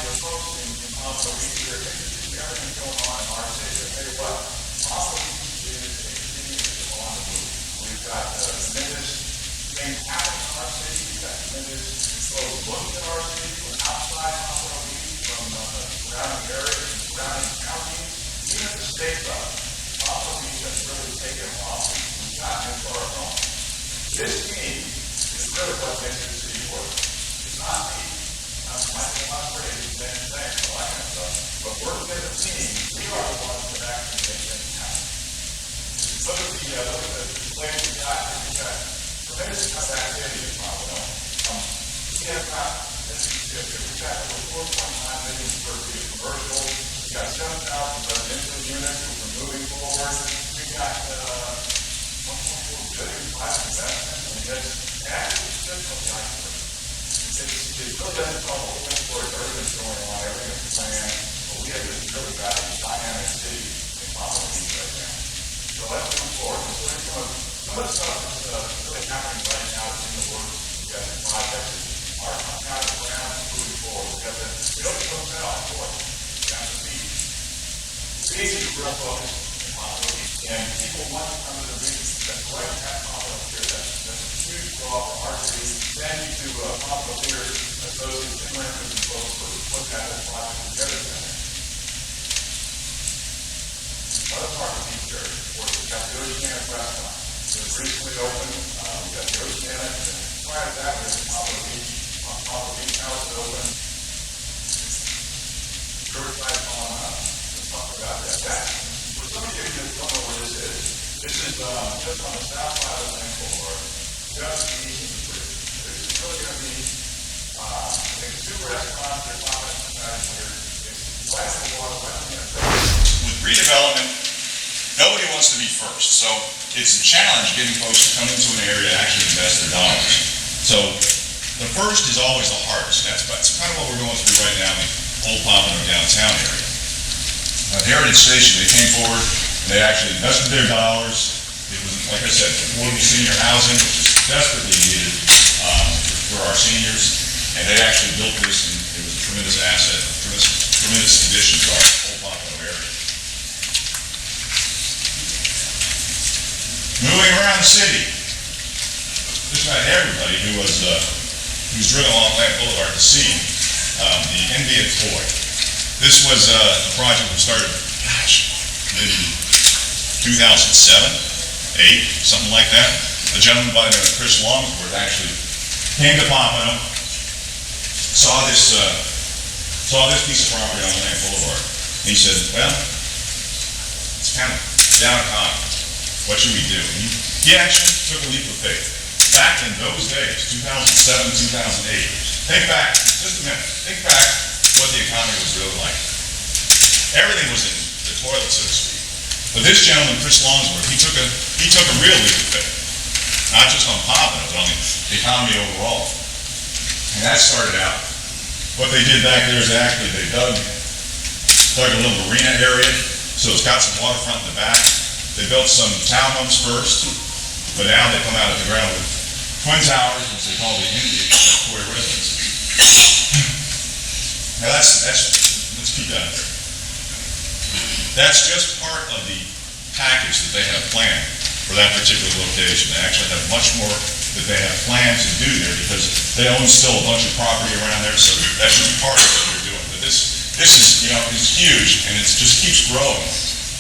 your folks in Pompano Beach, they're interested in everything going on in our city. I'll tell you what, Pompano Beach is a city that's on the move. We've got tremendous things happening in our city. We've got tremendous folks looking at our city from outside Pompano Beach, from surrounding areas, surrounding counties, even at the state level. Pompano Beach has really taken off. We've gotten into our own. This team is really what makes this city work. It's not me. I'm not great at saying thanks and all that kind of stuff. But working as a team, we are the ones that actually make things happen. Look at the displays we've got. We've got tremendous amount of activity in Pompano. We have got, as you can see up here, we've got over 4.9 million square feet of commercial. We've got 7,000 residential units, which are moving forward. We've got 1.4 billion private investment. I mean, that's actually just what the iceberg. It really doesn't tell the whole story of everything's going on, everything's planned, but we have this really got a dynamic city in Pompano Beach right now. So let's move forward. Some of the stuff that's really happening right now is in the works. We've got the projects that are coming out of the ground moving forward. We've got the Ocean Hotel in Flagler, down the beach. It's easy to real focus in Pompano Beach, and people want to come to the beach. That's right at Pompano Pier. That's a huge draw for our city. Thank you to Pompano Pier Associates and Renters and folks for putting that whole project together. Another part of the beach area, of course, we've got the Oceanic restaurant. It's recently opened. We've got the Oceanic, and prior to that, we have Pompano Beach House that opened. Riverside Pompano. Let's talk about that. For some of you who don't know where this is just on the south side of the main boulevard, just east of the bridge. This is really going to be, I think, 2 restaurants that are popping up here. It's right on the water, right on the interstate. With redevelopment, nobody wants to be first, so it's a challenge getting folks to come into an area to actually invest their dollars. So the first is always the hardest. That's kind of what we're going through right now in the old Pompano downtown area. Heritage Station, they came forward and they actually invested their dollars. It was, like I said, affordable senior housing, which is desperately needed for our seniors, and they actually built this, and it was a tremendous asset, tremendous addition to our whole Pompano area. Moving around the city, just about everybody who's driven along Plant Boulevard to see the NVIDIA toy. This was a project that started, in 2007, 8, something like that. A gentleman by the name of Chris Longsworth actually came to Pompano, saw this piece of property on Plant Boulevard, and he said, well, it's kind of down economy. What should we do? And he actually took a leap of faith. Back in those days, 2007, 2008, think back, just a minute, think back what the economy was really like. Everything was in the toilet, so to speak. But this gentleman, Chris Longsworth, he took a real leap of faith. Not just on Pompano, but on the economy overall. And that started out, what they did back there is actually they dug a little marina area, so it's got some waterfront in the back. They built some townhomes first, but now they come out of the ground with twin towers, which they call the Indian toy residence. Now let's keep that there. That's just part of the package that they have planned for that particular location. They actually have much more that they have planned to do there because they own still a bunch of property around there, so that's just part of what they're doing. But this is, is huge, and it just keeps growing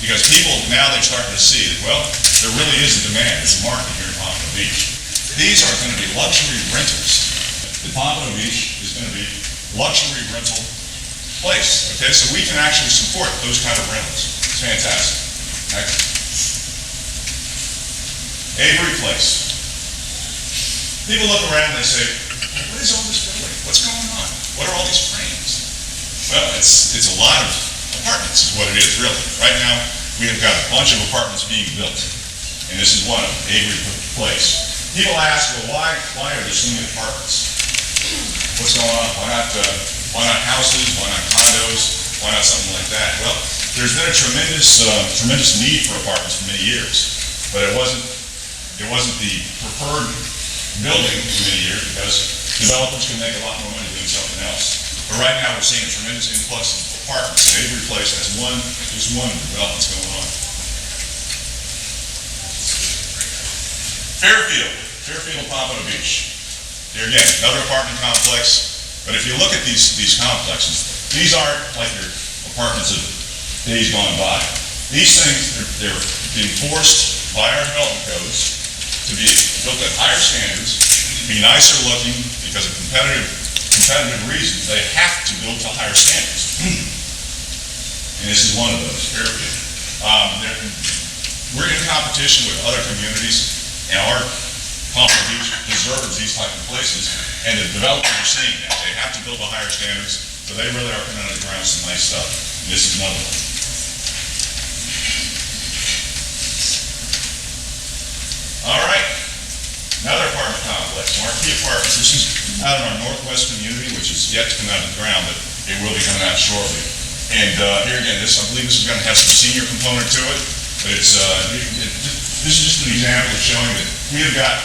because people, now they're starting to see that, well, there really is a demand. There's a market here in Pompano Beach. These are going to be luxury rentals. The Pompano Beach is going to be luxury rental place, okay? So we can actually support those kind of rentals. It's fantastic. Next. Avery Place. People look around and they say, what is all this building? What's going on? What are all these frames? Well, it's a lot of apartments is what it is, really. Right now, we have got a bunch of apartments being built, and this is one of them, Avery Place. People ask, well, why are there so many apartments? What's going on? Why not houses? Why not condos? Why not something like that? Well, there's been a tremendous need for apartments for many years, but it wasn't the preferred building for many years because developers can make a lot more money doing something else. But right now, we're seeing a tremendous influx of apartments in every place. That's just one of the developments going on. Fairfield, Pompano Beach. Here again, another apartment complex. But if you look at these complexes, these aren't like your apartments of days gone by. These things, they're being forced by our development codes to be built at higher standards, be nicer looking because of competitive reasons. They have to build to higher standards. And this is one of those, Fairfield. We're in competition with other communities, and our Pompano Beach deserves these type of places, and the developers are seeing that. They have to build to higher standards, so they really are putting on the ground some nice stuff. And this is another one. All right, another apartment complex, Marquee Apartments. This is out in our northwest community, which is yet to come out of the ground, but it will be coming out shortly. And here again, I believe this is going to have some senior component to it, but it's this is just an example of showing that we have got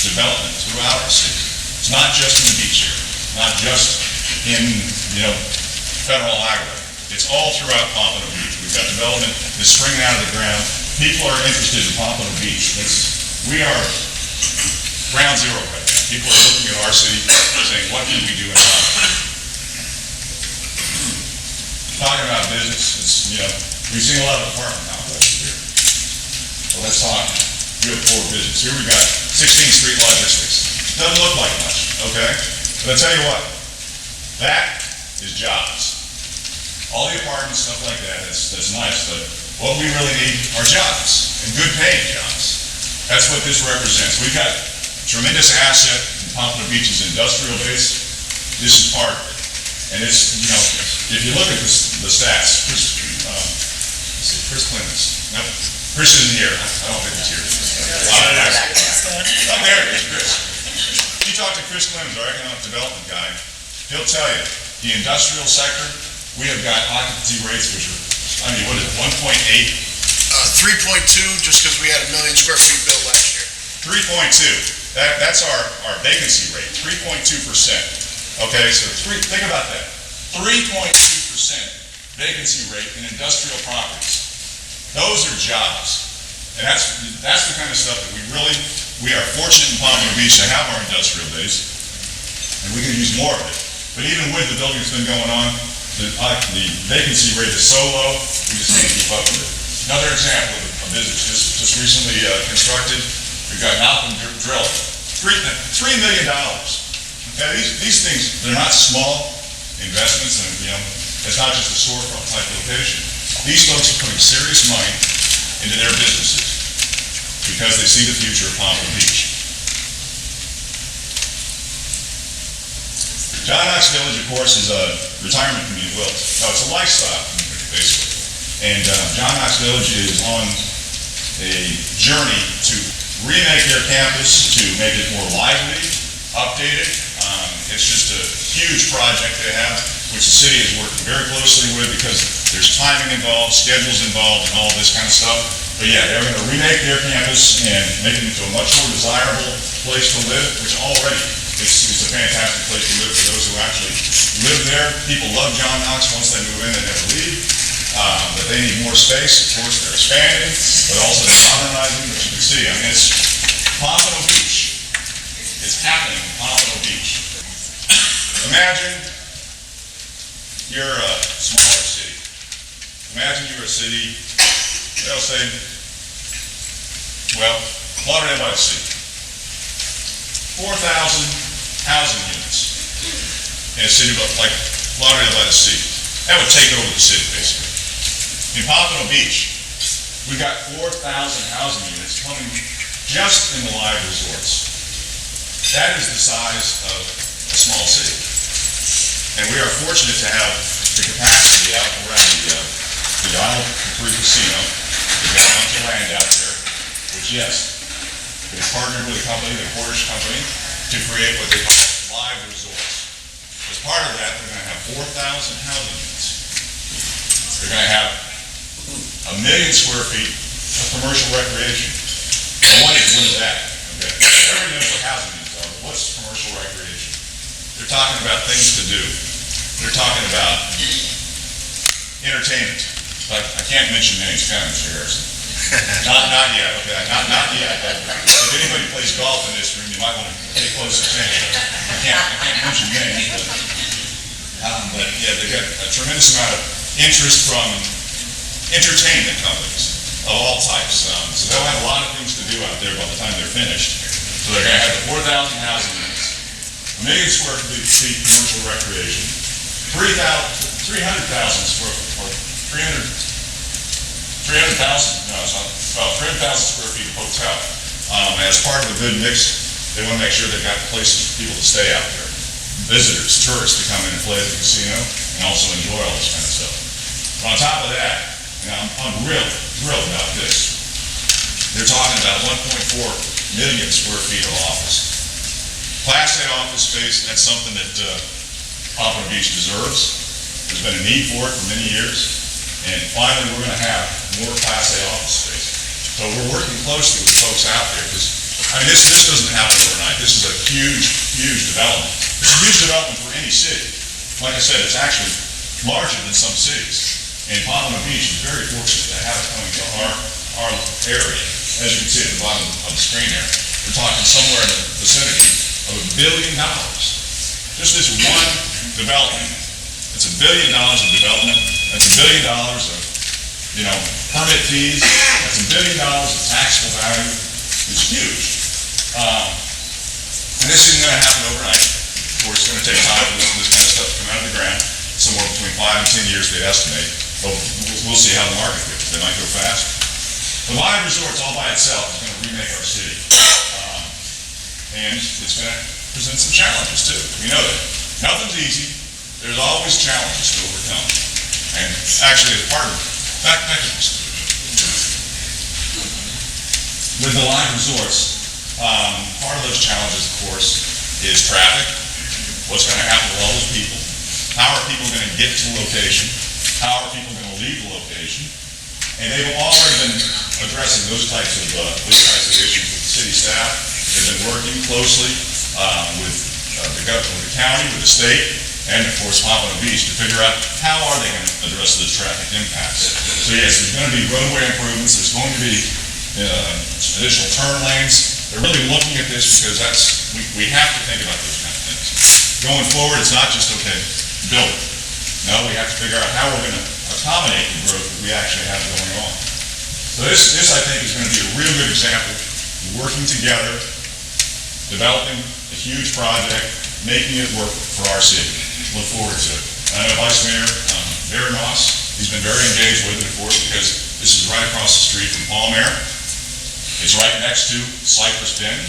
development throughout our city. It's not just in the beach area, not just in Federal Highway. It's all throughout Pompano Beach. We've got development that's springing out of the ground. People are interested in Pompano Beach. We are ground zero right now. People are looking at our city saying, what can we do in Pompano? Talking about business, we've seen a lot of apartment complexes here. Well, let's talk real core business. Here we've got 16th Street Logistics. Doesn't look like much, okay? But I tell you what, that is jobs. All the apartments, stuff like that, that's nice, but what we really need are jobs, and good paying jobs. That's what this represents. We've got tremendous asset in Pompano Beach's industrial base. This is part of it. And it's, if you look at the stats, Chris Clemens. Nope, Chris isn't here. I don't think he's here. Oh, there it is, Chris. You talk to Chris Clemens, our economic development guy, he'll tell you, the industrial sector, we have got occupancy rates which are, what is it, 1.8? 3.2, just because we had 1 million square feet built last year. 3.2. That's our vacancy rate, 3.2%. Okay, so think about that. 3.2% vacancy rate in industrial properties. Those are jobs. And that's the kind of stuff that we are fortunate in Pompano Beach to have our industrial base, and we can use more of it. But even with the building that's been going on, the vacancy rate is so low, we just can't keep up with it. Another example of a business just recently constructed, we've got Malcolm Drilling, $3 million. Okay, these things, they're not small investments, and it's not just a storefront type location. These folks are putting serious money into their businesses because they see the future of Pompano Beach. John Knox Village, of course, is a retirement community. Well, it's a lifestyle community, basically. And John Knox Village is on a journey to remake their campus, to make it more lively, updated. It's just a huge project they have, which the city is working very closely with because there's timing involved, schedules involved, and all this kind of stuff. But yeah, they're going to remake their campus and make it into a much more desirable place to live, which already it's a fantastic place to live for those who actually live there. People love John Knox. Once they move in, they never leave. But they need more space. Of course, they're expanding, but also they're modernizing, which you can see. I mean, it's Pompano Beach. It's happening in Pompano Beach. Imagine you're a smaller city. Imagine you're a city, say, Lauderdale by the Sea. 4,000 housing units in a city like Lauderdale by the Sea. That would take over the city, basically. In Pompano Beach, we've got 4,000 housing units coming just in the live resorts. That is the size of a small city. And we are fortunate to have the capacity out around the Isle Capri Casino. We've got a bunch of land out there, which, yes, they partnered with a company, the Cordish Company, to create what they call live resorts. As part of that, they're going to have 4,000 housing units. They're going to have 1 million square feet of commercial recreation. Now, what is that? Okay. Everybody knows what housing units are, but what's commercial recreation? They're talking about things to do. they're talking about entertainment. I can't mention names, can I, Mr. Harrison? Not yet, okay, not yet. If anybody plays golf in this room, you might want to pay close attention. I can't mention names, but yeah, they've got a tremendous amount of interest from entertainment companies of all types. So they'll have a lot of things to do out there by the time they're finished. So they're going to have the 4,000 housing units, 1 million square feet commercial recreation, 300,000 square foot, or 300,000 square feet of hotel. As part of the good mix, they want to make sure they've got places for people to stay out there. Visitors, tourists to come in and play at the casino and also enjoy all this kind of stuff. But on top of that, and I'm really thrilled about this, they're talking about 1.4 million square feet of office. Class A office space, that's something that Pompano Beach deserves. There's been a need for it for many years. And finally, we're going to have more Class A office space. So we're working closely with folks out there because, I mean, this doesn't happen overnight. This is a huge development. It's a huge development for any city. Like I said, it's actually larger than some cities. And Pompano Beach is very fortunate to have it coming to our area. As you can see at the bottom of the screen there, we're talking somewhere in the vicinity of $1 billion. Just this one development. It's $1 billion of development. That's $1 billion of, permit fees. That's $1 billion of taxable value. It's huge. And this isn't going to happen overnight. Of course, it's going to take time for this kind of stuff to come out of the ground. Somewhere between 5 and 10 years, they estimate. But we'll see how the market goes. They might go faster. The Live Resorts all by itself is going to remake our city. And it's going to present some challenges too. We know that. Nothing's easy. There's always challenges to overcome. And actually, as part of back to this. With the Live Resorts, part of those challenges, of course, is traffic. What's going to happen to all those people? How are people going to get to the location? How are people going to leave the location? And they've already been addressing those types of issues with the city staff. They've been working closely with the county, with the state, and of course Pompano Beach to figure out how are they going to address those traffic impacts. So yes, there's going to be roadway improvements. There's going to be additional turn lanes. They're really looking at this because we have to think about those kind of things. Going forward, it's not just okay, build it. No, we have to figure out how we're going to accommodate the growth that we actually have going on. So this I think is going to be a real good example of working together, developing a huge project, making it work for our city. Look forward to it. I know Vice Mayor Barry Moss, he's been very engaged with it, of course, because this is right across the street from Palmer. It's right next to Cypress Bend.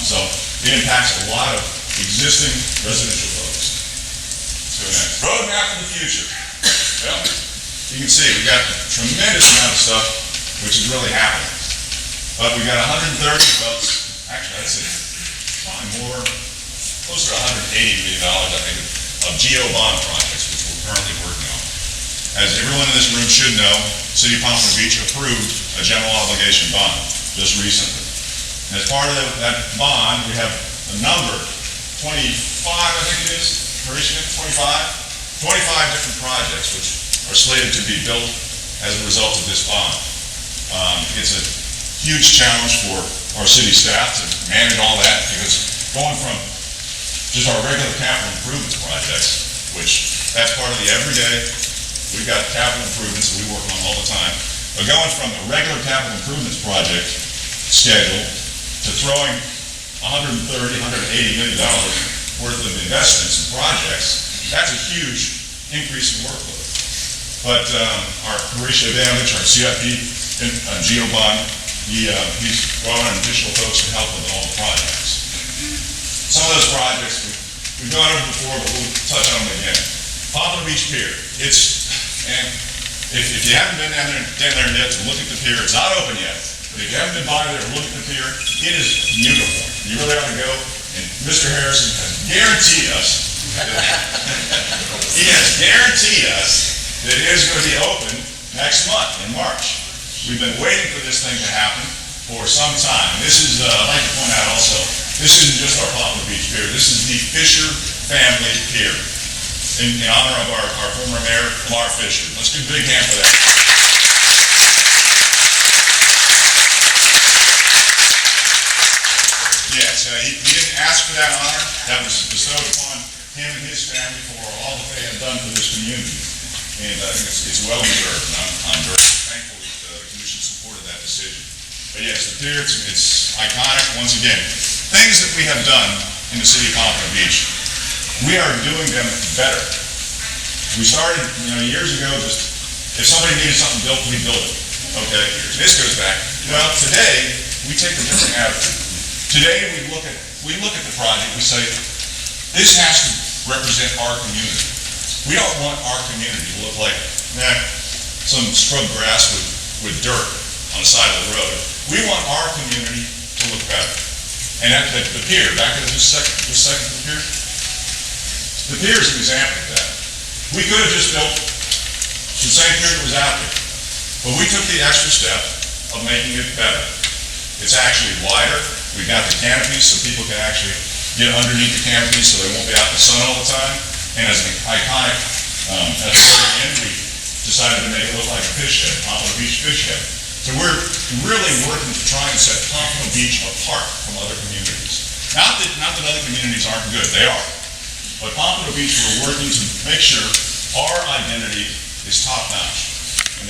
So it impacts a lot of existing residential folks. So next, roadmap for the future. Well, you can see we've got a tremendous amount of stuff which is really happening. But we've got 130, well, actually I'd say probably more, closer to $180 million, I think, of GO bond projects which we're currently working on. As everyone in this room should know, City of Pompano Beach approved a general obligation bond just recently. And as part of that bond, we have a number, 25, I think it is, 25 different projects which are slated to be built as a result of this bond. It's a huge challenge for our city staff to manage all that because going from just our regular capital improvements projects, which that's part of the everyday, we've got capital improvements that we work on all the time, but going from a regular capital improvements project schedule to throwing $180 million worth of investments and projects, that's a huge increase in workload. But our Horatio Damage, our CIP GO bond, he's brought on additional folks to help with all the projects. Some of those projects we've gone over before, but we'll touch on them again. Pompano Beach Pier. And if you haven't been down there yet to look at the pier, it's not open yet. But if you haven't been by there to look at the pier, it is beautiful. You really ought to go. And Mr. Harrison has guaranteed us that it is going to be open next month in March. We've been waiting for this thing to happen for some time. This is, I'd like to point out also, this isn't just our Pompano Beach Pier. This is the Fisher family pier. in honor of our former mayor, Lamar Fisher. Let's give a big hand for that. Yes, he didn't ask for that honor. That was bestowed upon him and his family for all that they have done for this community. And I think it's well deserved. And I'm very thankful that the commission supported that decision. But yes, the pier, it's iconic. Once again, things that we have done in the city of Pompano Beach, we are doing them better. We started, years ago, just if somebody needed something built, we built it. Okay, this goes back. Well, today we take a different attitude. Today we look at the project. We say this has to represent our community. We don't want our community to look like some scrub grass with dirt on the side of the road. We want our community to look better. And at the pier, back to this second to the pier. The pier is an example of that. We could have just built the same pier that was out there, but we took the extra step of making it better. It's actually wider. We've got the canopies so people can actually get underneath the canopies so they won't be out in the sun all the time. And as an iconic, at the very end, we decided to make it look like a fish head, Pompano Beach fish head. So we're really working to try and set Pompano Beach apart from other communities. Not that other communities aren't good, they are. But Pompano Beach, we're working to make sure our identity is top notch. And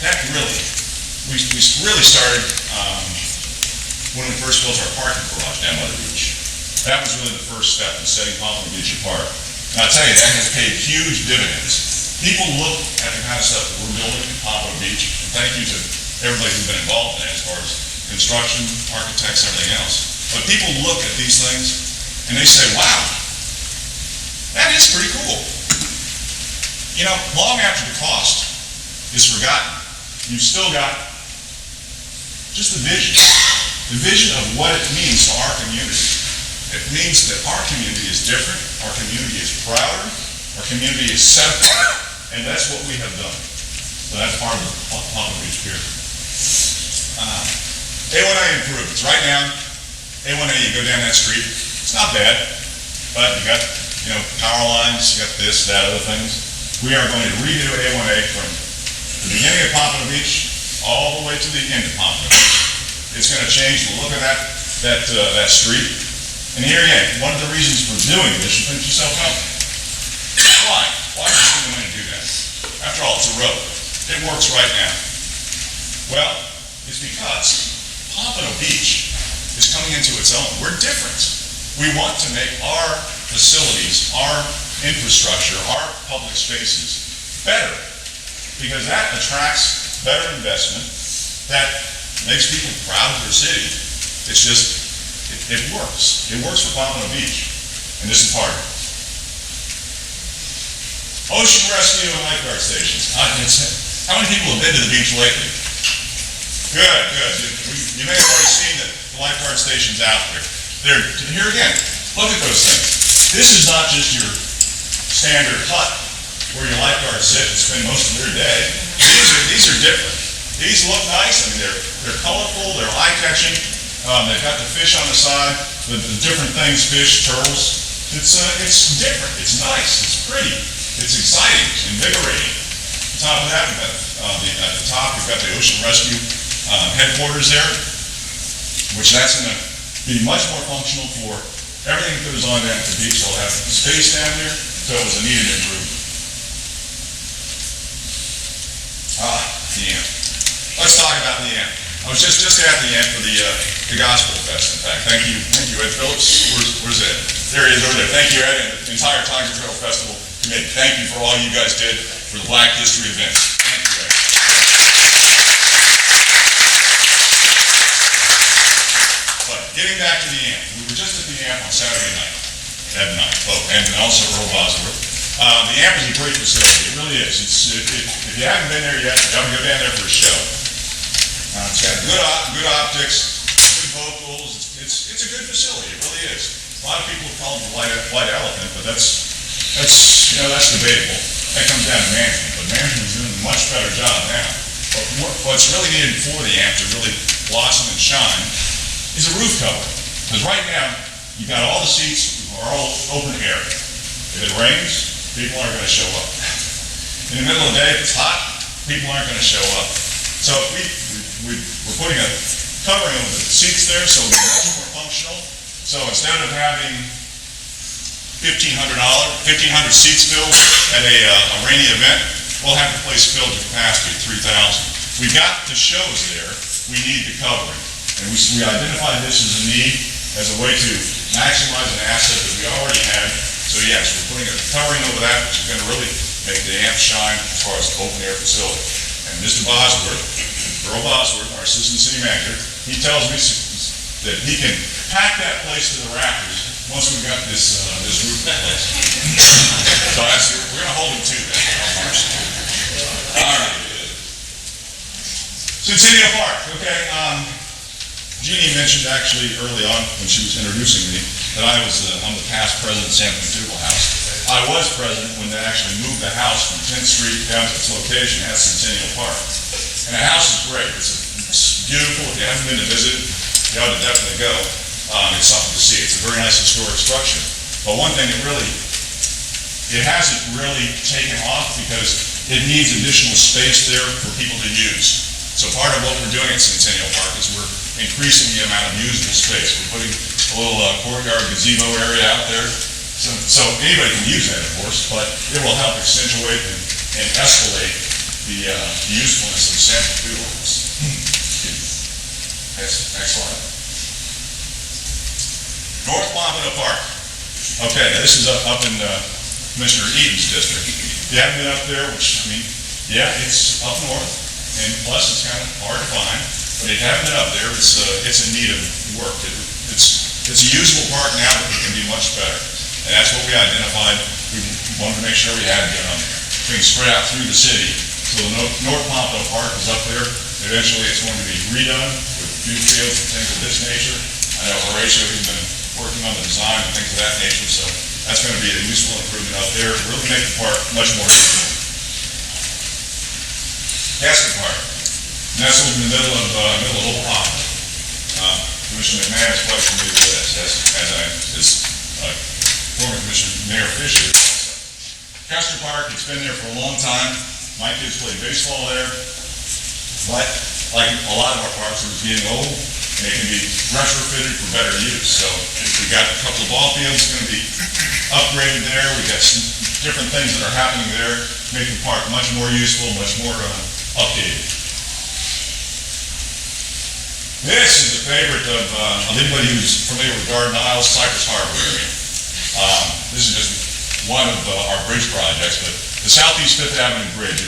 that really, we really started when we first built our parking garage down by the beach. That was really the first step in setting Pompano Beach apart. And I'll tell you, that has paid huge dividends. People look at the kind of stuff that we're building at Pompano Beach, and thank you to everybody who's been involved in that as far as construction, architects, everything else. But people look at these things and they say, wow, that is pretty cool. Long after the cost is forgotten, you've still got just the vision of what it means to our community. It means that our community is different, our community is prouder, our community is set apart, and that's what we have done. So that's part of the Pompano Beach Pier. A1A improvements. Right now, A1A, you go down that street, it's not bad, but you got, power lines, you got this, that, other things. We are going to redo A1A from the beginning of Pompano Beach all the way to the end of Pompano Beach. It's going to change the look of that street. And here again, one of the reasons for doing this, you think to yourself, why? Why do you want to do that? After all, it's a road. It works right now. Well, it's because Pompano Beach is coming into its own. We're different. We want to make our facilities, our infrastructure, our public spaces better, because that attracts better investment, that makes people proud of their city. It's just, it works. It works for Pompano Beach, and this is part of it. Ocean rescue and lifeguard stations. How many people have been to the beach lately? Good. You may have already seen the lifeguard stations out there. Here again, look at those things. This is not just your standard hut where your lifeguards sit and spend most of their day. These are different. These look nice. They're colorful. They're eye-catching. They've got the fish on the side, the different things, fish, turtles. It's different. It's nice. It's pretty. It's exciting. It's invigorating. On top of that, at the top, we've got the Ocean Rescue headquarters there, which that's going to be much more functional for everything that goes on down at the beach. They'll have space down there, so it was a needed improvement. The amp. Let's talk about the amp. I was just at the amp for the Gospel Fest, in fact. Thank you, Ed Phillips. Where's Ed? There he is over there. Thank you, Ed, and the entire Tiger Trail Festival committee. Thank you for all you guys did for the Black History events. Thank you, Ed. But getting back to the amp, we were just at the amp on Saturday night, Ed and I, and also Earl Bosworth. The amp is a great facility. It really is. If you haven't been there yet, you gotta go down there for a show. It's got good optics, good vocals. It's a good facility. It really is. A lot of people call it the white elephant, but that's debatable. That comes down to management, but management's doing a much better job now. But what's really needed for the amp to really blossom and shine is a roof cover. Because right now, you've got all the seats are all open air. If it rains, people aren't gonna show up. In the middle of the day, if it's hot, people aren't gonna show up. So we're putting a covering over the seats there, so it'll be much more functional. So instead of having 1,500 seats filled at a rainy event, we'll have the place filled to capacity of 3,000. We've got the shows there, we need the covering. And we identified this as a need, as a way to maximize an asset that we already had. So yes, we're putting a covering over that, which is gonna really make the amp shine as far as open air facility. And Mr. Bosworth, Earl Bosworth, our assistant city manager, he tells me that he can pack that place to the rafters once we've got this roof in place. So we're gonna hold him to that. All right. Centennial Park, okay. Jeannie mentioned actually early on when she was introducing me that I'm the past president of San Francisco House. I was president when they actually moved the house from 10th Street down to its location at Centennial Park. And the house is great. It's beautiful. If you haven't been to visit, you ought to definitely go. It's something to see. It's a very nice historic structure. But one thing that it hasn't really taken off because it needs additional space there for people to use. So part of what we're doing at Centennial Park is we're increasing the amount of usable space. We're putting a little courtyard gazebo area out there. So anybody can use that, of course, but it will help accentuate and escalate the usefulness of the San Francisco house. Next slide. North Pompano Park. Okay, now this is up in Commissioner Eaton's district. If you haven't been up there, which, I mean, yeah, it's up north, and plus it's kind of hard to find, but if you haven't been up there, it's in need of work. It's a usable park now, but it can be much better. And that's what we identified. We wanted to make sure we had things spread out through the city. So the North Pompano Park is up there. Eventually it's going to be redone with view fields and things of this nature. I know Horatio has been working on the design and things of that nature, so that's going to be a useful improvement up there. Really make the park much more useful. Gasket Park, nestled in the middle of Old Pompano. Commissioner McMahon is quite familiar with this, as former Commissioner Mayor Fisher. Castor Park, it's been there for a long time. My kids play baseball there, but like a lot of our parks, it was getting old, and it can be retrofitted for better use. So we've got a couple of ball fields going to be upgraded there. We've got some different things that are happening there, make the park much more useful, much more updated. This is a favorite of anybody who's familiar with Garden Isles, Cypress Harbor area. This is just one of our bridge projects, but the Southeast Fifth Avenue Bridge,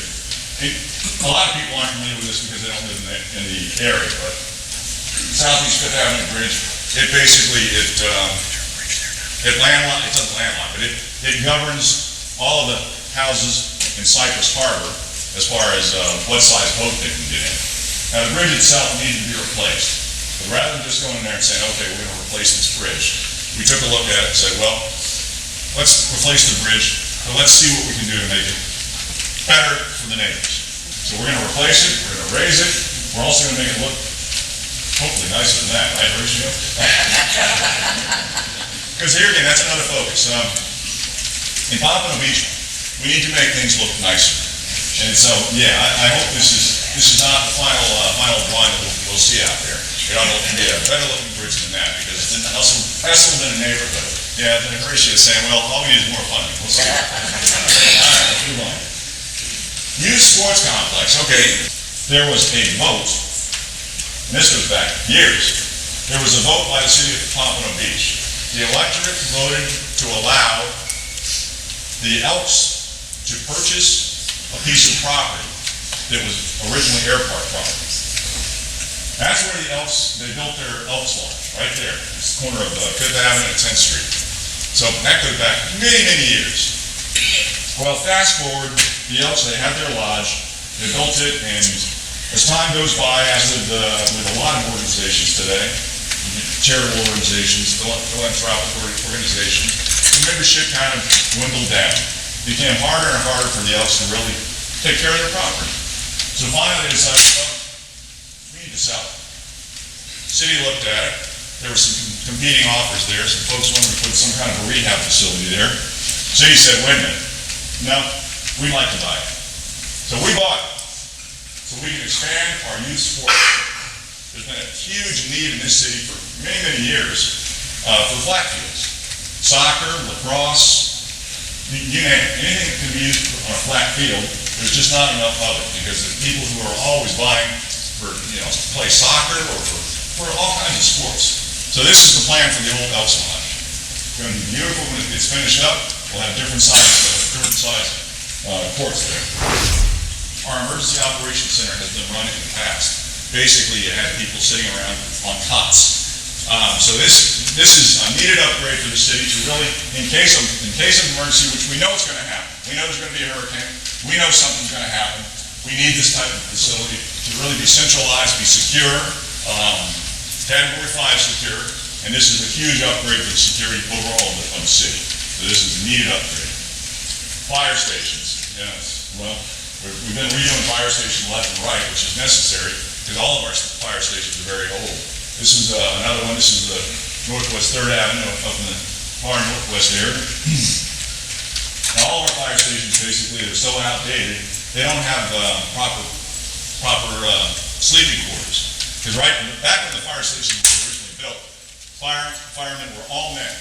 a lot of people aren't familiar with this because they don't live in the area, but Southeast Fifth Avenue Bridge, it basically, it's doesn't landlock, but it governs all of the houses in Cypress Harbor as far as what size boat they can get in. Now the bridge itself needed to be replaced, but rather than just going in there and saying, okay, we're going to replace this bridge, we took a look at it and said, well, let's replace the bridge, but let's see what we can do to make it better for the neighbors. So we're going to replace it, we're going to raise it, we're also going to make it look hopefully nicer than that, right, Horatio? Because here again, that's another focus. In Pompano Beach, we need to make things look nicer. And so, yeah, I hope this is not the final drawing that we'll see out there. It ought to be a better looking bridge than that, because it's nestled in a neighborhood. Yeah, then Horatio is saying, well, all we need is more funding. We'll see. All right, let's move on. Youth Sports Complex. Okay, there was a vote, and this goes back years. There was a vote by the city of Pompano Beach. The electorate voted to allow the Elks to purchase a piece of property that was originally Air Park property. That's where the Elks, they built their Elks Lodge, right there. It's the corner of 5th Avenue and 10th Street. So that goes back many, many years. Well, fast forward, the Elks, they had their lodge, they built it, and as time goes by, as with a lot of organizations today, charitable organizations, philanthropic organizations, the membership kind of dwindled down. It became harder and harder for the Elks to really take care of their property. So finally they decided, well, we need to sell it. The city looked at it. There were some competing offers there. Some folks wanted to put some kind of a rehab facility there. The city said, wait a minute, No, we'd like to buy it. So we bought it, so we can expand our youth sports. There's been a huge need in this city for many, many years for flat fields. Soccer, lacrosse, you name it. Anything that can be used on a flat field, there's just not enough of it because the people who are always buying for, to play soccer or for all kinds of sports. So this is the plan for the old Elks Lodge. It's going to be beautiful when it gets finished up. We'll have different size courts there. Our emergency operations center has been run in the past. Basically, you had people sitting around on cots. So this is a needed upgrade for the city to really, in case of emergency, which we know is going to happen. We know there's going to be a hurricane. We know something's going to happen. We need this type of facility to really be centralized, be secure, Category 5 secure, and this is a huge upgrade for the security overall of the city. So this is a needed upgrade. Fire stations, yes. Well, we've been redoing fire stations left and right, which is necessary because all of our fire stations are very old. This is another one. This is the Northwest 3rd Avenue up in the far northwest area. Now, all of our fire stations basically are so outdated, they don't have proper sleeping quarters. Because back when the fire stations were originally built, firemen were all men.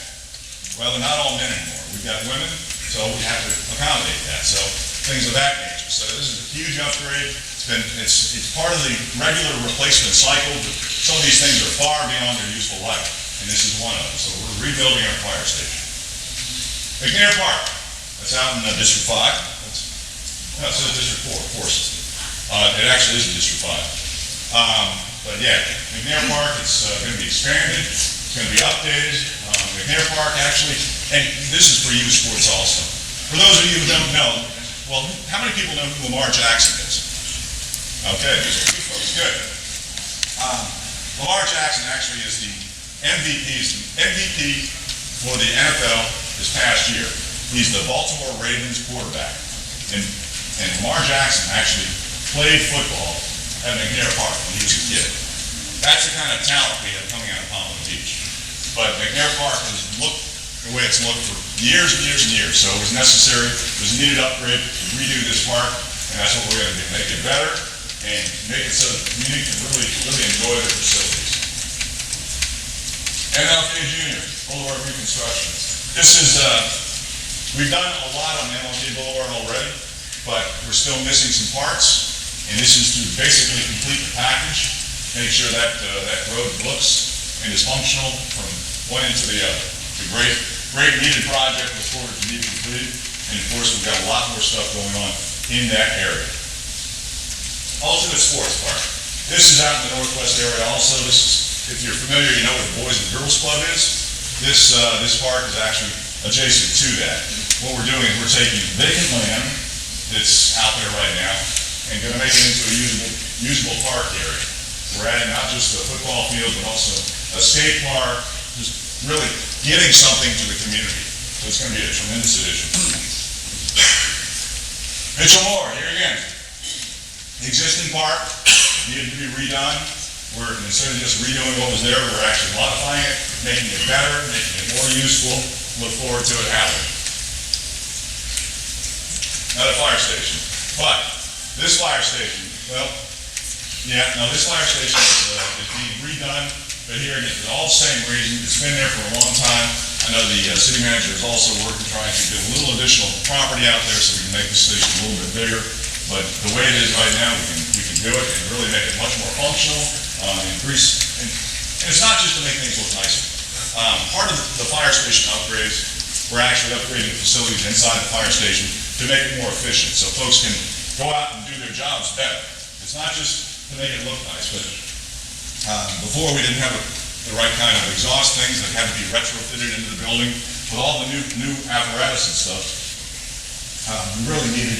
Well, they're not all men anymore. We've got women, so we have to accommodate that. So things of that nature. So this is a huge upgrade. It's part of the regular replacement cycle, but some of these things are far beyond their useful life, and this is one of them. So we're rebuilding our fire station. McNair Park, that's out in District 5. No, it says District 4, of course. It actually is in District 5. But yeah, McNair Park, it's going to be expanded, it's going to be updated. McNair Park actually, and this is for youth sports also. For those of you who don't know, well, how many people know who Lamar Jackson is? Okay, these are you folks, good. Lamar Jackson actually is the MVP for the NFL this past year. He's the Baltimore Ravens quarterback. And Lamar Jackson actually played football at McNair Park when he was a kid. That's the kind of talent we have coming out of Pompano Beach. But McNair Park has looked the way it's looked for years and years and years. So it was necessary, it was a needed upgrade to redo this park, and that's what we're going to do. Make it better and make it so the community can really enjoy their facilities. MLK Jr., Boulevard Reconstruction. This is, we've done a lot on MLK Boulevard already, but we're still missing some parts. And this is to basically complete the package, make sure that that road looks and is functional from one end to the other. It's a great needed project, look forward to being completed. And of course, we've got a lot more stuff going on in that area. Ultimate Sports Park. This is out in the northwest area also. This is, if you're familiar, you know what the Boys and Girls Club is. This park is actually adjacent to that. What we're doing is we're taking vacant land that's out there right now and going to make it into a usable park area. We're adding not just the football field, but also a skate park, just really giving something to the community. So it's going to be a tremendous addition. Mitchell Moore, here again. The existing park needed to be redone. Instead of just redoing what was there, we're actually modifying it, making it better, making it more useful. Look forward to it happening. Not a fire station, but this fire station, well, yeah, no, this fire station is being redone, but here again, for all the same reasons. It's been there for a long time. I know the city manager is also working, trying to get a little additional property out there so we can make the station a little bit bigger. But the way it is right now, we can do it and really make it much more functional, increase, and it's not just to make things look nicer. Part of the fire station upgrades, we're actually upgrading the facilities inside the fire station to make it more efficient, so folks can go out and do their jobs better. It's not just to make it look nice, but before we didn't have the right kind of exhaust things that had to be retrofitted into the building. With all the new apparatus and stuff, we really needed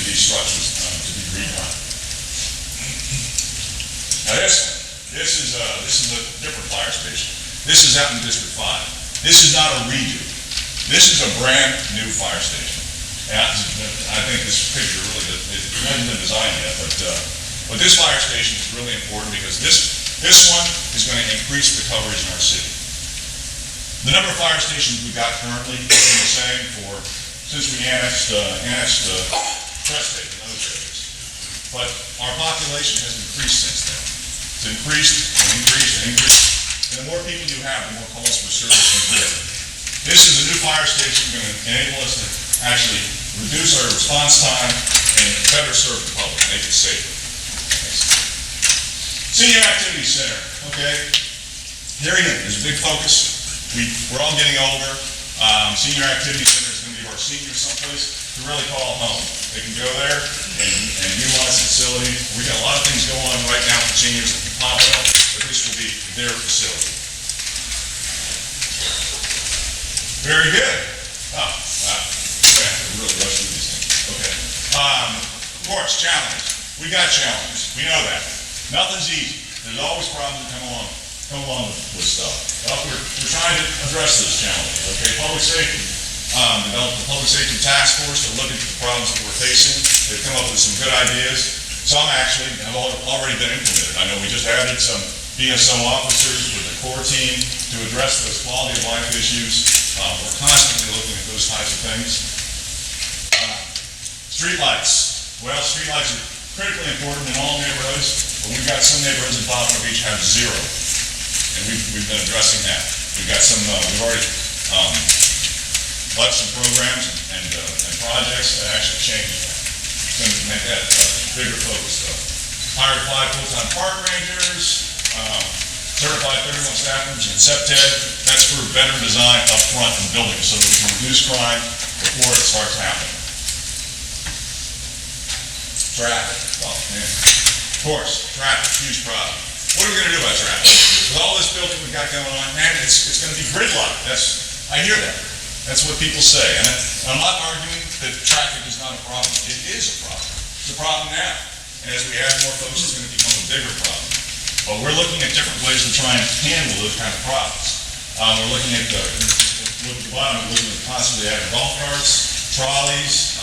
these structures to be redone. Now this is a different fire station. This is out in District 5. This is not a redo. This is a brand new fire station. And I think this picture really, it hasn't been designed yet, but this fire station is really important because this one is going to increase the coverage in our city. The number of fire stations we've got currently is the same for since we annexed Prestate and those areas. But our population has increased since then. It's increased and increased and increased. And the more people you have, the more calls for service you get. This is a new fire station going to enable us to actually reduce our response time and better serve the public, make it safer. Senior Activity Center, okay? Here again, there's a big focus. We're all getting older. Senior Activity Center is going to give our seniors someplace to really call home. They can go there and utilize the facility. We've got a lot of things going on right now for seniors in Pompano, but this will be their facility. Very good. Oh, wow. We're going to have to really rush through these things. Okay. Of course, challenges. We got challenges. We know that. Nothing's easy. There's always problems that come along with stuff. But we're trying to address those challenges. Okay. Public safety. Developed the Public Safety Task Force to look at the problems that we're facing. They've come up with some good ideas. Some actually have already been implemented. I know we just added some BSO officers with the core team to address those quality of life issues. We're constantly looking at those types of things. Streetlights. Well, streetlights are critically important in all neighborhoods, but we've got some neighborhoods in Pompano Beach have zero, and we've been addressing that. We've got some. We've already led some programs and projects that actually change that. It's going to make that a bigger focus, though. Hired 5 full-time park rangers. Certified 31 staffers in SEPTED. That's for better design up front in the building so that we can reduce crime before it starts happening. Traffic. Oh, man. Of course, traffic, huge problem. What are we going to do about traffic? With all this building we've got going on, man, it's going to be gridlock. I hear that. That's what people say. And I'm not arguing that traffic is not a problem. It is a problem. It's a problem now. And as we add more folks, it's going to become a bigger problem. But we're looking at different ways to try and handle those kind of problems. We're looking at look at the bottom, we're looking at possibly adding golf carts, trolleys.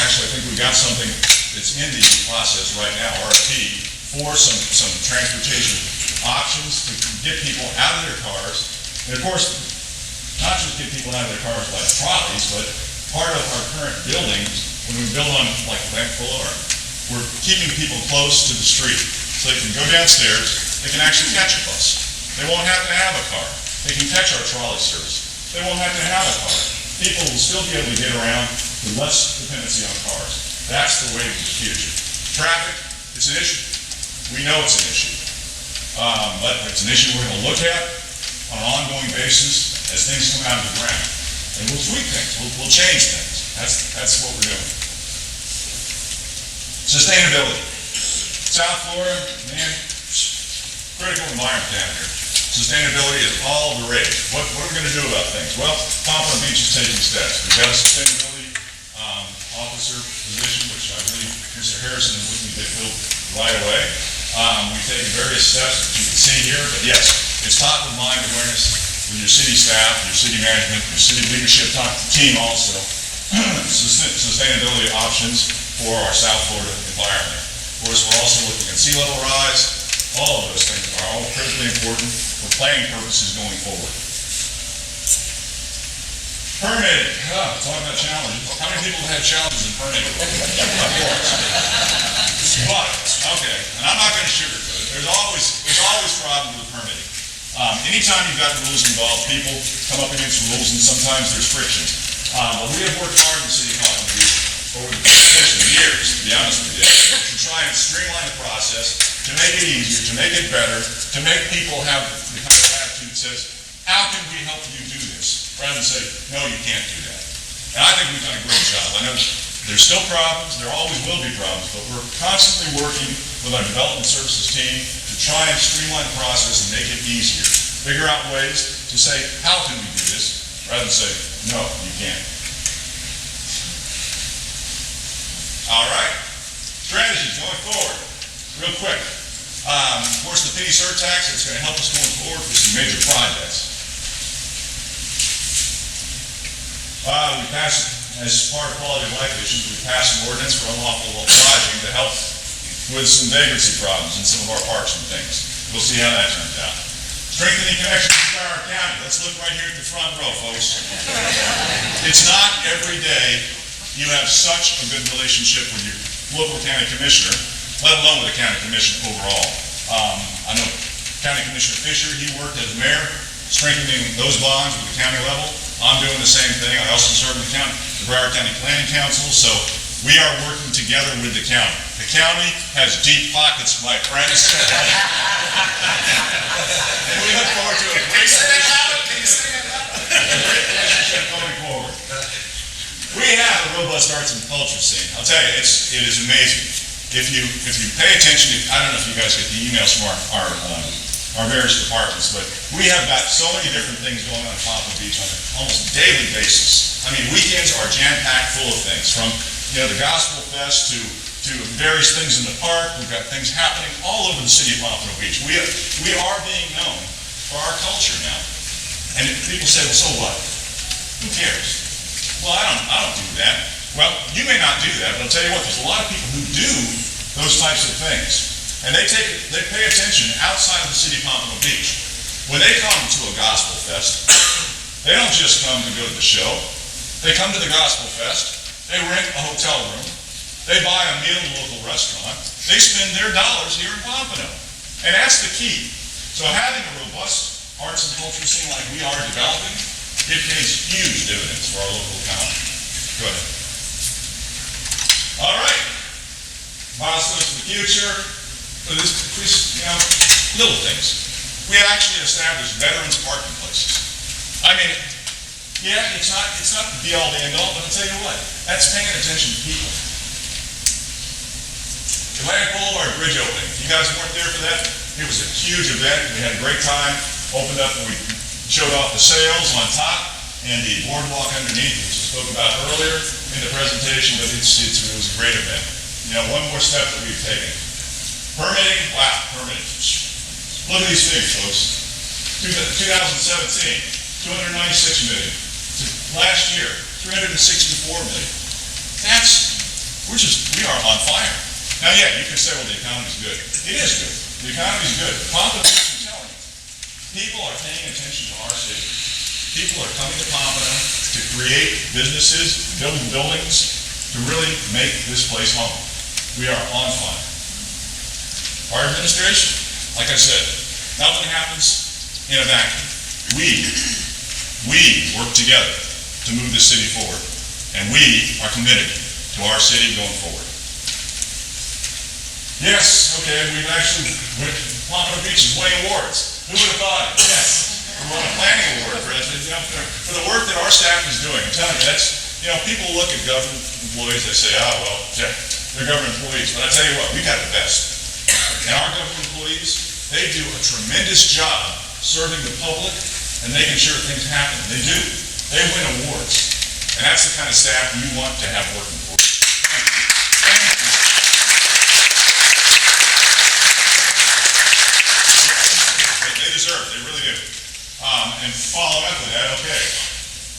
Actually, I think we've got something that's in the process right now, RFP, for some transportation options to get people out of their cars. And of course, not just get people out of their cars by trolleys, but part of our current buildings, when we build on like Boulevard, we're keeping people close to the street. So they can go downstairs, they can actually catch a bus. They won't have to have a car. They can catch our trolley service. They won't have to have a car. People will still be able to get around with less dependency on cars. That's the way of the future. Traffic, it's an issue. We know it's an issue. But it's an issue we're going to look at on an ongoing basis as things come out of the ground. And we'll tweak things. We'll change things. That's what we're doing. Sustainability. South Florida, man, critical environment down here. Sustainability is all the rage. What are we going to do about things? Well, Pompano Beach is taking steps. We've got a sustainability officer position, which I believe Mr. Harrison is looking to get filled right away. We've taken various steps that you can see here, but yes, it's top of mind awareness with your city staff, your city management, your city leadership team also. Sustainability options for our South Florida environment. Of course, we're also looking at sea level rise. All of those things are all critically important for planning purposes going forward. Permitting. Talking about challenges. How many people have had challenges in permitting? Of course. But, okay, and I'm not going to sugarcoat it. There's always problems with permitting. Anytime you've got rules involved, people come up against rules, and sometimes there's friction. But we have worked hard in the city of Pompano Beach over the years, to be honest with you, to try and streamline the process, to make it easier, to make it better, to make people have the kind of attitude that says, how can we help you do this? Rather than say, no, you can't do that. And I think we've done a great job. I know there's still problems, there always will be problems, but we're constantly working with our development services team to try and streamline the process and make it easier. Figure out ways to say, how can we do this? Rather than say, no, you can't. All right. Strategies going forward. Real quick. Of course, the penny surtax is going to help us going forward for some major projects. We passed, as part of quality of life issues, we passed an ordinance for unlawful lodging to help with some vagrancy problems in some of our parks and things. We'll see how that turns out. Strengthening connections with Broward County. Let's look right here at the front row, folks. It's not every day you have such a good relationship with your local county commissioner, let alone with the county commission overall. I know County Commissioner Fisher, he worked as mayor, strengthening those bonds with the county level. I'm doing the same thing. I also serve in the Broward County Planning Council, so we are working together with the county. The county has deep pockets, my friends. And we look forward to a great relationship going forward. We have a robust arts and culture scene. I'll tell you, it is amazing. If you pay attention, I don't know if you guys get the emails from our various departments, but we have got so many different things going on at Pompano Beach on an almost daily basis. I mean, weekends are jam-packed full of things, from the Gospel Fest to various things in the park. We've got things happening all over the city of Pompano Beach. We are being known for our culture now. And people say, well, so what? Who cares? Well, I don't do that. Well, you may not do that, but I'll tell you what, there's a lot of people who do those types of things. And they pay attention outside of the city of Pompano Beach. When they come to a Gospel Fest, they don't just come to go to the show. They come to the Gospel Fest, they rent a hotel room, they buy a meal in a local restaurant, they spend their dollars here in Pompano. And that's the key. So having a robust arts and culture scene like we are developing, it pays huge dividends for our local economy. Go ahead. All right. Milestones for the future. Little things. We have actually established veterans parking places. I mean, yeah, it's not the be-all, the end-all, but I'll tell you what, that's paying attention to people. Atlantic Boulevard Bridge opening. You guys weren't there for that? It was a huge event. We had a great time. Opened up and we showed off the sails on top and the boardwalk underneath, which I spoke about earlier in the presentation, but it was a great event. One more step that we've taken. Permitting, wow, permitting. Look at these figures, folks. 2017, 296 million. Last year, 364 million. We are on fire. Now, yeah, you can say, well, the economy's good. It is good. The economy's good. Pompano Beach, I'm telling you, people are paying attention to our city. People are coming to Pompano to create businesses, build buildings, to really make this place home. We are on fire. Our administration, like I said, nothing happens in a vacuum. We work together to move this city forward, and we are committed to our city going forward. Yes, okay, Pompano Beach is winning awards. Who would have thought it? Yes, we won a planning award for the work that our staff is doing. I'm telling you, people look at government employees, they say, oh, well, they're government employees. But I tell you what, we got the best. And our government employees, they do a tremendous job serving the public and making sure things happen. They do. They win awards. And that's the kind of staff you want to have working for you. Thank you. They deserve it. They really do. And following up with that, okay.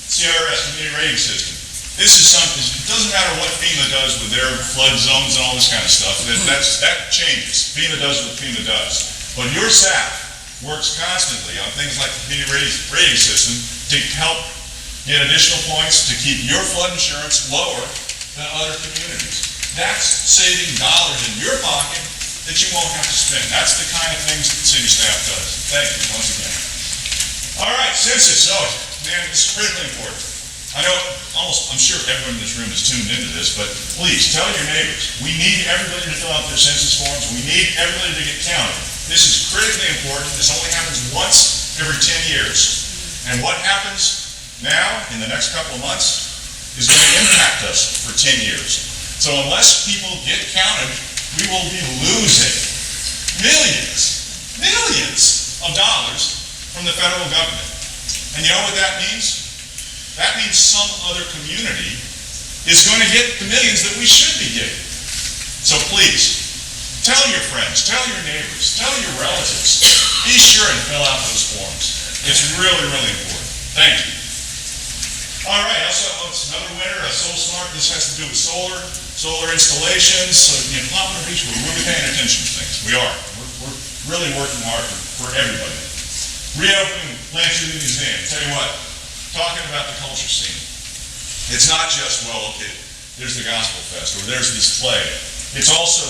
CRS, Community Rating System. This is something, it doesn't matter what FEMA does with their flood zones and all this kind of stuff. That changes. FEMA does what FEMA does. But your staff works constantly on things like the Community Rating System to help get additional points to keep your flood insurance lower than other communities. That's saving dollars in your pocket that you won't have to spend. That's the kind of things that city staff does. Thank you once again. All right, census. Oh, man, this is critically important. I know I'm sure everyone in this room is tuned into this, but please tell your neighbors. We need everybody to fill out their census forms. We need everybody to get counted. This is critically important. This only happens once every 10 years. And what happens now in the next couple of months is going to impact us for 10 years. So unless people get counted, we will be losing millions of dollars from the federal government. And you know what that means? That means some other community is going to get the millions that we should be getting. So please, tell your friends, tell your neighbors, tell your relatives, be sure and fill out those forms. It's really, really important. Thank you. All right, also, another winner, Soul Smart. This has to do with solar installations. So in Pompano Beach, we're really paying attention to things. We are. We're really working hard for everybody. Reopening Blanche Museum, tell you what, talking about the culture scene, it's not just, well, okay, there's the Gospel Fest, or there's this play. It's also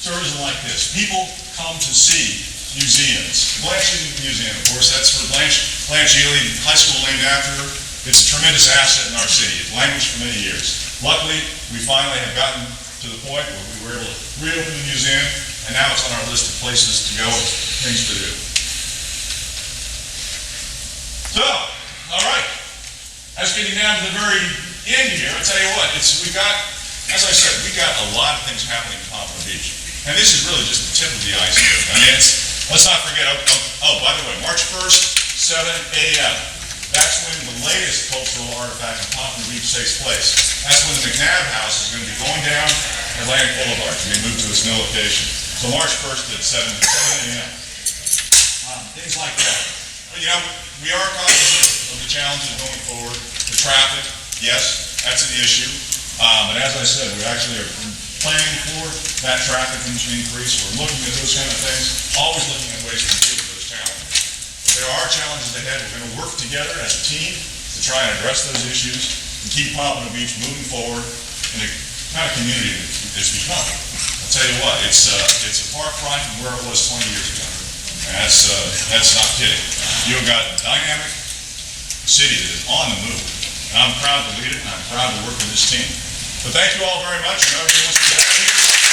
tourism like this. People come to see museums. Blanche Museum, of course, that's for Blanche Ely, high school named after her. It's a tremendous asset in our city. It's languished for many years. Luckily, we finally have gotten to the point where we were able to reopen the museum, and now it's on our list of places to go and things to do. So, all right, as getting down to the very end here, I tell you what, we've got, as I said, we've got a lot of things happening in Pompano Beach, and this is really just the tip of the iceberg. I mean, let's not forget. Oh, by the way, March 1st, 7 a.m. That's when the latest cultural artifact in Pompano Beach takes place. That's when the McNabb House is going to be going down Atlantic Boulevard to be moved to its new location. So March 1st at 7 a.m. Things like that. But, you know, we are cognizant of the challenges going forward. The traffic, yes, that's an issue. But as I said, we actually are planning for that traffic increase. We're looking at those kind of things, always looking at ways to deal with those challenges. But there are challenges ahead. We're going to work together as a team to try and address those issues and keep Pompano Beach moving forward in the kind of community that it's become. I'll tell you what, it's a far cry from where it was 20 years ago. And that's not kidding. You've got a dynamic city that is on the move. And I'm proud to lead it, and I'm proud to work with this team. But thank you all very much. I know everyone wants to get out of here.